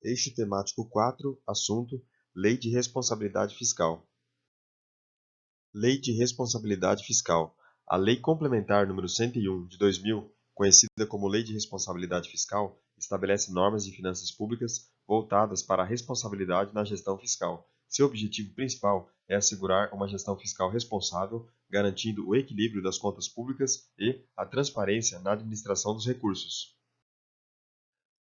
Eixo temático 4, assunto: Lei de Responsabilidade Fiscal. Lei de Responsabilidade Fiscal. A Lei Complementar nº 101 de 2000, conhecida como Lei de Responsabilidade Fiscal, estabelece normas de finanças públicas voltadas para a responsabilidade na gestão fiscal. Seu objetivo principal é assegurar uma gestão fiscal responsável, garantindo o equilíbrio das contas públicas e a transparência na administração dos recursos.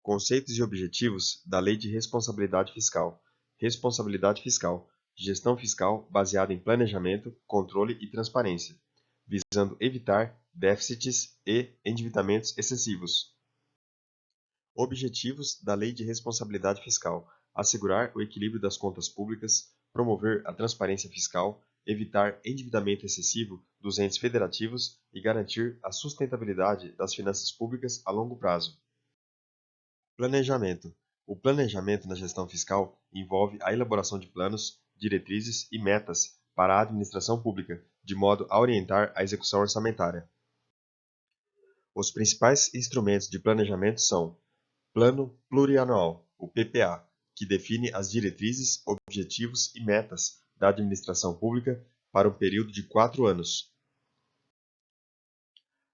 Conceitos e objetivos da Lei de Responsabilidade Fiscal. Responsabilidade fiscal. Gestão fiscal baseada em planejamento, controle e transparência, visando evitar déficits e endividamentos excessivos. Objetivos da Lei de Responsabilidade Fiscal: assegurar o equilíbrio das contas públicas, promover a transparência fiscal, evitar endividamento excessivo dos entes federativos e garantir a sustentabilidade das finanças públicas a longo prazo. Planejamento. O planejamento na gestão fiscal envolve a elaboração de planos, diretrizes e metas para a administração pública, de modo a orientar a execução orçamentária. Os principais instrumentos de planejamento são: Plano Plurianual, o PPA, que define as diretrizes, objetivos e metas da administração pública para um período de 4 anos.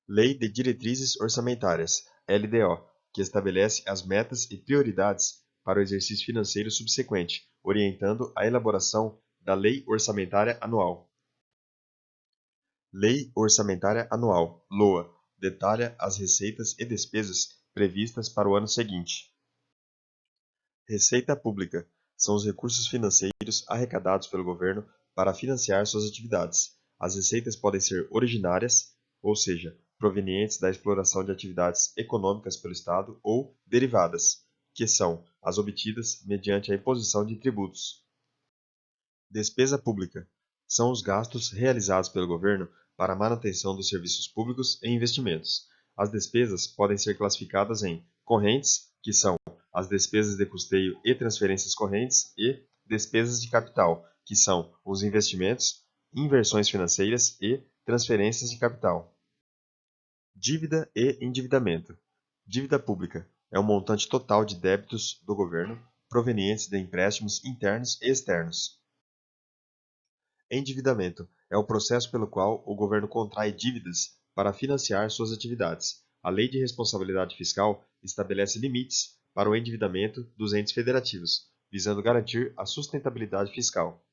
Lei de Diretrizes Orçamentárias, LDO, que estabelece as metas e prioridades para o exercício financeiro subsequente, orientando a elaboração da Lei Orçamentária Anual. Lei Orçamentária Anual, LOA, detalha as receitas e despesas previstas para o ano seguinte. Receita Pública são os recursos financeiros arrecadados pelo governo para financiar suas atividades. As receitas podem ser originárias, ou seja, provenientes da exploração de atividades econômicas pelo Estado, ou derivadas, que são as obtidas mediante a imposição de tributos. Despesa Pública são os gastos realizados pelo governo para a manutenção dos serviços públicos e investimentos. As despesas podem ser classificadas em correntes, que são as despesas de custeio e transferências correntes, e despesas de capital, que são os investimentos, inversões financeiras e transferências de capital. Dívida e endividamento. Dívida pública é o montante total de débitos do governo provenientes de empréstimos internos e externos. Endividamento é o processo pelo qual o governo contrai dívidas para financiar suas atividades. A Lei de Responsabilidade Fiscal estabelece limites para o endividamento dos entes federativos, visando garantir a sustentabilidade fiscal.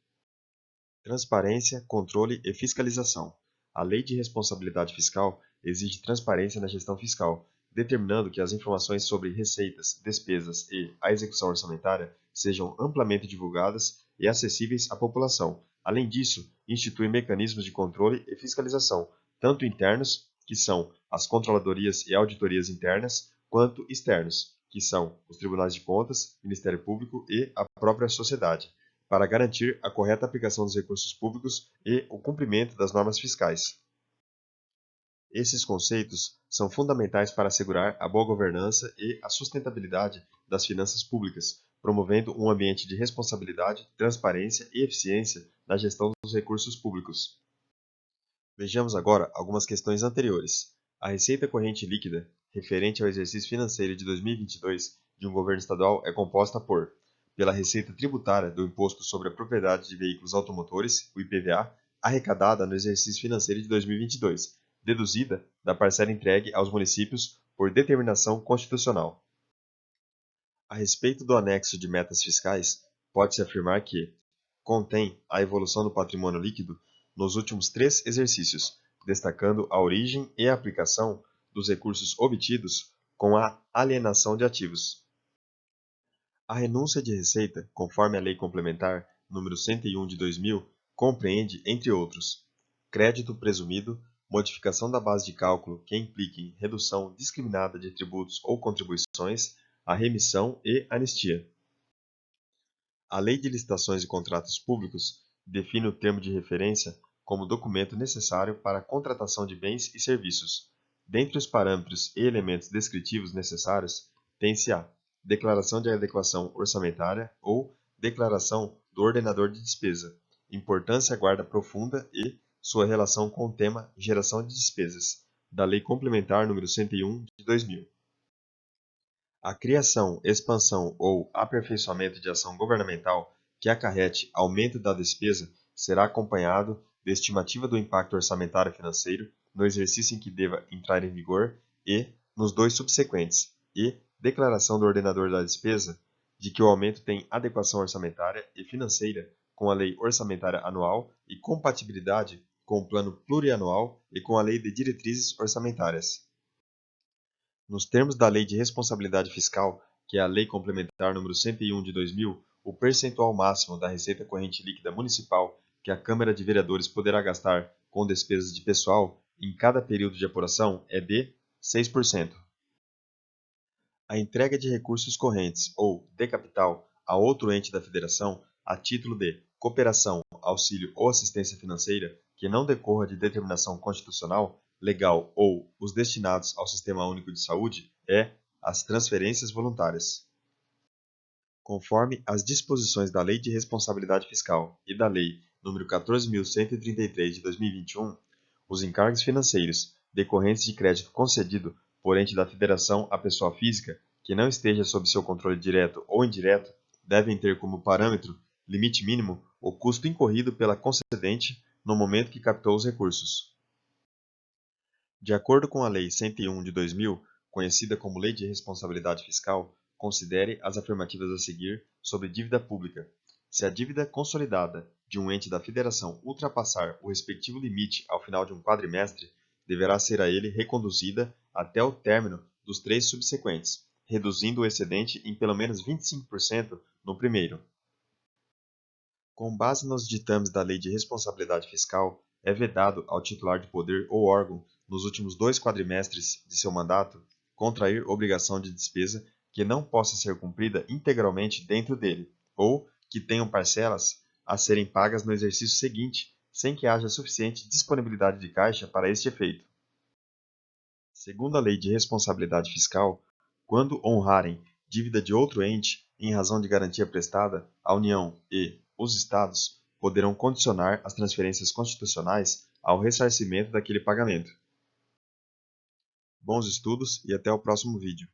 Transparência, controle e fiscalização. A Lei de Responsabilidade Fiscal exige transparência na gestão fiscal, determinando que as informações sobre receitas, despesas e a execução orçamentária sejam amplamente divulgadas e acessíveis à população. Além disso, institui mecanismos de controle e fiscalização, tanto internos, que são as controladorias e auditorias internas, quanto externos, que são os tribunais de contas, Ministério Público e a própria sociedade, para garantir a correta aplicação dos recursos públicos e o cumprimento das normas fiscais. Esses conceitos são fundamentais para assegurar a boa governança e a sustentabilidade das finanças públicas, promovendo um ambiente de responsabilidade, transparência e eficiência na gestão dos recursos públicos. Vejamos agora algumas questões anteriores. A receita corrente líquida, referente ao exercício financeiro de 2022 de um governo estadual, é composta pela receita tributária do Imposto sobre a Propriedade de Veículos Automotores, o IPVA, arrecadada no exercício financeiro de 2022, deduzida da parcela entregue aos municípios por determinação constitucional. A respeito do anexo de metas fiscais, pode-se afirmar que contém a evolução do patrimônio líquido nos últimos 3 exercícios, destacando a origem e a aplicação dos recursos obtidos com a alienação de ativos. A renúncia de receita, conforme a Lei Complementar nº 101 de 2000, compreende, entre outros, crédito presumido, modificação da base de cálculo que implique redução discriminada de tributos ou contribuições, a remissão e anistia. A Lei de Licitações e Contratos Públicos define o termo de referência como documento necessário para a contratação de bens e serviços. Dentre os parâmetros e elementos descritivos necessários, tem-se a Declaração de Adequação Orçamentária ou Declaração do Ordenador de Despesa, importância guarda profunda e sua relação com o tema Geração de Despesas, da Lei Complementar nº 101 de 2000. A criação, expansão ou aperfeiçoamento de ação governamental que acarrete aumento da despesa será acompanhado de estimativa do impacto orçamentário financeiro no exercício em que deva entrar em vigor e nos dois subsequentes, e declaração do ordenador da despesa de que o aumento tem adequação orçamentária e financeira com a Lei Orçamentária Anual e compatibilidade com o Plano Plurianual e com a Lei de Diretrizes Orçamentárias. Nos termos da Lei de Responsabilidade Fiscal, que é a Lei Complementar nº 101 de 2000, o percentual máximo da receita corrente líquida municipal que a Câmara de Vereadores poderá gastar com despesas de pessoal em cada período de apuração é de 6%. A entrega de recursos correntes ou de capital a outro ente da Federação a título de cooperação, auxílio ou assistência financeira que não decorra de determinação constitucional, legal ou os destinados ao Sistema Único de Saúde é as transferências voluntárias. Conforme as disposições da Lei de Responsabilidade Fiscal e da Lei nº 14.133 de 2021, os encargos financeiros decorrentes de crédito concedido por ente da Federação à pessoa física que não esteja sob seu controle direto ou indireto devem ter como parâmetro limite mínimo o custo incorrido pela concedente no momento que captou os recursos. De acordo com a Lei 101 de 2000, conhecida como Lei de Responsabilidade Fiscal, considere as afirmativas a seguir sobre dívida pública. Se a dívida consolidada de um ente da Federação ultrapassar o respectivo limite ao final de um quadrimestre, deverá ser a ele reconduzida até o término dos 3 subsequentes, reduzindo o excedente em pelo menos 25% no primeiro. Com base nos ditames da Lei de Responsabilidade Fiscal, é vedado ao titular de poder ou órgão, nos últimos 2 quadrimestres de seu mandato, contrair obrigação de despesa que não possa ser cumprida integralmente dentro dele, ou que tenham parcelas a serem pagas no exercício seguinte, sem que haja suficiente disponibilidade de caixa para este efeito. Segundo a Lei de Responsabilidade Fiscal, quando honrarem dívida de outro ente em razão de garantia prestada, a União e os Estados poderão condicionar as transferências constitucionais ao ressarcimento daquele pagamento. Bons estudos e até o próximo vídeo.